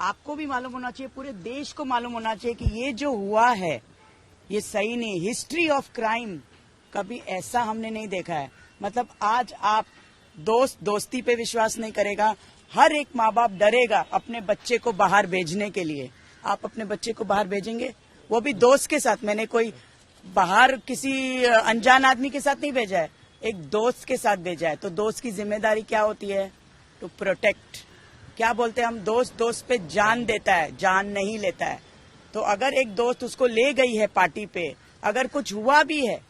आपको भी मालूम होना चाहिए, पूरे देश को मालूम होना चाहिए कि ये जो हुआ है ये सही नहीं। हिस्ट्री ऑफ क्राइम कभी ऐसा हमने नहीं देखा है। मतलब आज आप दोस्ती पे विश्वास नहीं करेगा, हर एक माँ बाप डरेगा अपने बच्चे को बाहर भेजने के लिए। आप अपने बच्चे को बाहर भेजेंगे, वो भी दोस्त के साथ? मैंने कोई बाहर किसी अनजान आदमी के साथ नहीं भेजा है, एक दोस्त के साथ भेजा है। तो दोस्त की जिम्मेदारी क्या होती है? To protect. क्या बोलते हैं हम, दोस्त पे जान देता है, जान नहीं लेता है। तो अगर एक दोस्त उसको ले गई है पार्टी पे, अगर कुछ हुआ भी है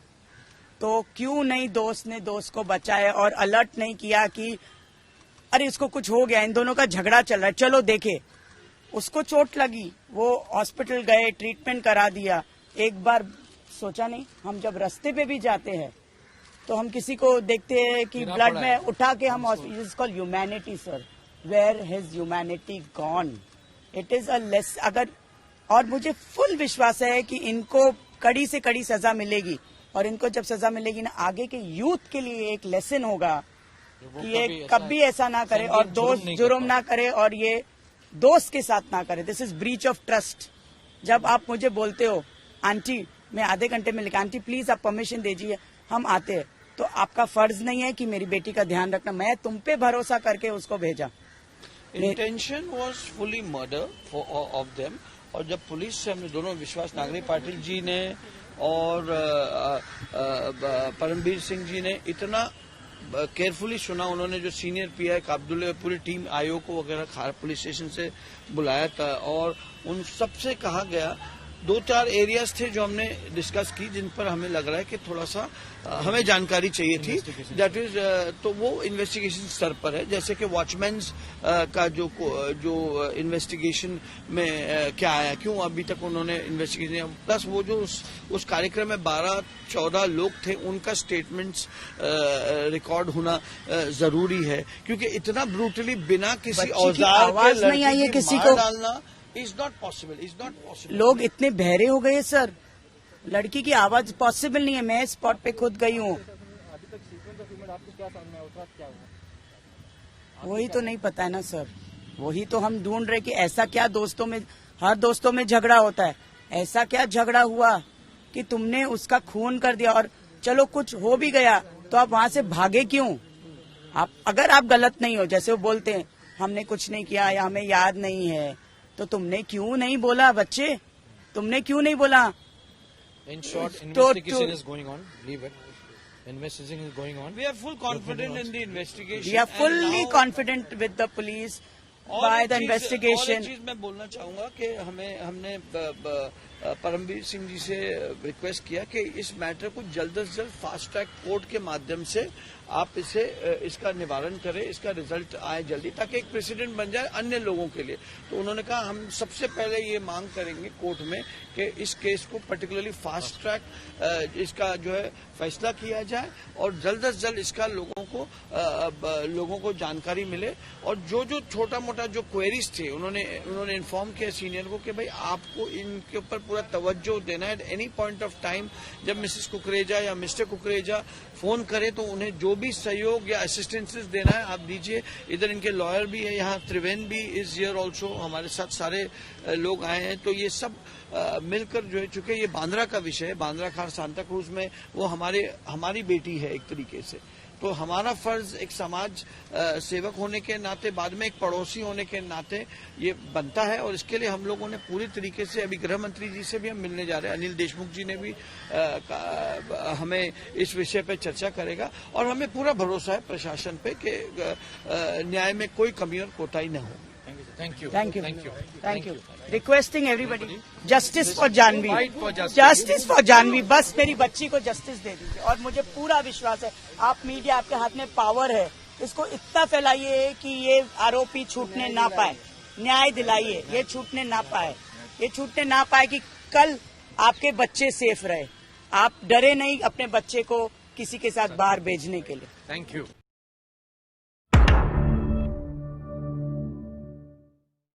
तो क्यों नहीं दोस्त ने दोस्त को बचाया और अलर्ट नहीं किया कि अरे इसको कुछ हो गया, इन दोनों का झगड़ा चल रहा है, चलो देखे। उसको चोट लगी, वो हॉस्पिटल गए, ट्रीटमेंट करा दिया। एक बार सोचा नहीं? हम जब रास्ते पे भी जाते हैं तो हम किसी को देखते हैं कि ब्लड में उठा के हम, it is called humanity sir. Where has humanity gone? It is a less. अगर, और मुझे फुल विश्वास है कि इनको कड़ी से कड़ी सजा मिलेगी, और इनको जब सजा मिलेगी ना, आगे के यूथ के लिए एक लेसन होगा कि ये कभी ऐसा ना करे और दोस्त जुर्म ना करे और ये दोस्त के साथ ना करे। This is breach of trust. जब आप मुझे बोलते हो आंटी मैं आधे घंटे में लिखा, आंटी प्लीज आप परमिशन दीजिए, हम आते हैं, तो आपका फर्ज नहीं है कि मेरी बेटी का ध्यान रखना? मैं तुम पे भरोसा करके उसको भेजा। Intention was fully murder of them. और जब पुलिस से हमने दोनों विश्वास नागरिक पाटिल जी ने और परमवीर सिंह जी ने इतना केयरफुली सुना, उन्होंने जो सीनियर पीआई काब्दुल्ले पूरी टीम आयोग को वगैरह पुलिस स्टेशन से बुलाया था और उन सबसे कहा गया, 2-4 एरियाज थे जो हमने डिस्कस की जिन पर हमें लग रहा है कि थोड़ा सा हमें जानकारी चाहिए थी। दैट इज तो वो इन्वेस्टिगेशन स्तर पर है। जैसे कि वॉचमैन्स का जो इन्वेस्टिगेशन में क्या आया, क्यों अभी तक उन्होंने इन्वेस्टिगेशन, प्लस वो जो उस कार्यक्रम में 12-14 लोग थे उनका स्टेटमेंट्स रिकॉर्ड होना जरूरी है, क्योंकि इतना ब्रूटली बिना किसी औजार के लड़की को मार डालना is not possible, is not possible. लोग इतने बहरे हो गए सर, लड़की की आवाज पॉसिबल नहीं है। मैं स्पॉट पे खुद गई हूँ। वही तो नहीं पता है ना सर, वही तो हम ढूंढ रहे कि ऐसा क्या दोस्तों में, हर दोस्तों में झगड़ा होता है, ऐसा क्या झगड़ा हुआ कि तुमने उसका खून कर दिया? और चलो कुछ हो भी गया तो आप वहां से भागे क्यों? आप अगर आप गलत नहीं हो, जैसे वो बोलते हैं हमने कुछ नहीं किया या हमें याद नहीं है, तो तुमने क्यों नहीं बोला? बच्चे तुमने क्यों नहीं बोला? In short, investigation is going on. Leave it. Investigation is going on. We are full confident in the investigation. We are fully confident with the police by the investigation. और एक चीज मैं बोलना चाहूंगा कि हमने परमवीर सिंह जी से रिक्वेस्ट किया कि इस मैटर को जल्द से जल्द फास्ट ट्रैक कोर्ट के माध्यम से आप इसका निवारण करें, इसका रिजल्ट आए जल्दी, ताकि एक प्रेसिडेंट बन जाए अन्य लोगों के लिए। तो उन्होंने कहा हम सबसे पहले ये मांग करेंगे कोर्ट में कि इस केस को पर्टिकुलरली फास्ट ट्रैक इसका जो है फैसला किया जाए और जल्द से जल्द इसका लोगों को जानकारी मिले। और जो छोटा मोटा जो क्वेरीज थे उन्होंने इन्फॉर्म किया सीनियर को कि भाई आपको इनके ऊपर पूरा तवज्जो देना है। At any point of time जब मिसेस कुकरेजा या मिस्टर कुकरेजा फोन करें तो उन्हें जो भी सहयोग या असिस्टेंसेस देना है आप दीजिए। इधर इनके लॉयर भी है, यहाँ त्रिवेन भी इज हियर ऑल्सो, हमारे साथ सारे लोग आए हैं। तो ये सब मिलकर जो है, चूंकि ये बांद्रा का विषय है, बांद्रा खार सांता क्रूज में वो हमारी बेटी है एक तरीके से, तो हमारा फर्ज एक समाज सेवक होने के नाते, बाद में एक पड़ोसी होने के नाते ये बनता है। और इसके लिए हम लोगों ने पूरी तरीके से, अभी गृह मंत्री जी से भी हम मिलने जा रहे हैं, अनिल देशमुख जी ने भी हमें इस विषय पे चर्चा करेगा। और हमें पूरा भरोसा है प्रशासन पे कि न्याय में कोई कमी और कोताही न हो। Thank you. Thank you. Thank you. Thank you. Requesting everybody, justice for Janvi. Justice for Janvi. बस मेरी बच्ची को जस्टिस दे दीजिए। और मुझे पूरा विश्वास है, आप मीडिया, आपके हाथ में पावर है, इसको इतना फैलाइए कि ये आरोपी छूटने ना पाए, न्याय दिलाइए, ये छूटने ना पाए कि कल आपके बच्चे सेफ रहे। आप डरे नहीं अपने बच्चे को किसी के साथ बाहर भेजने के लिए। Thank you.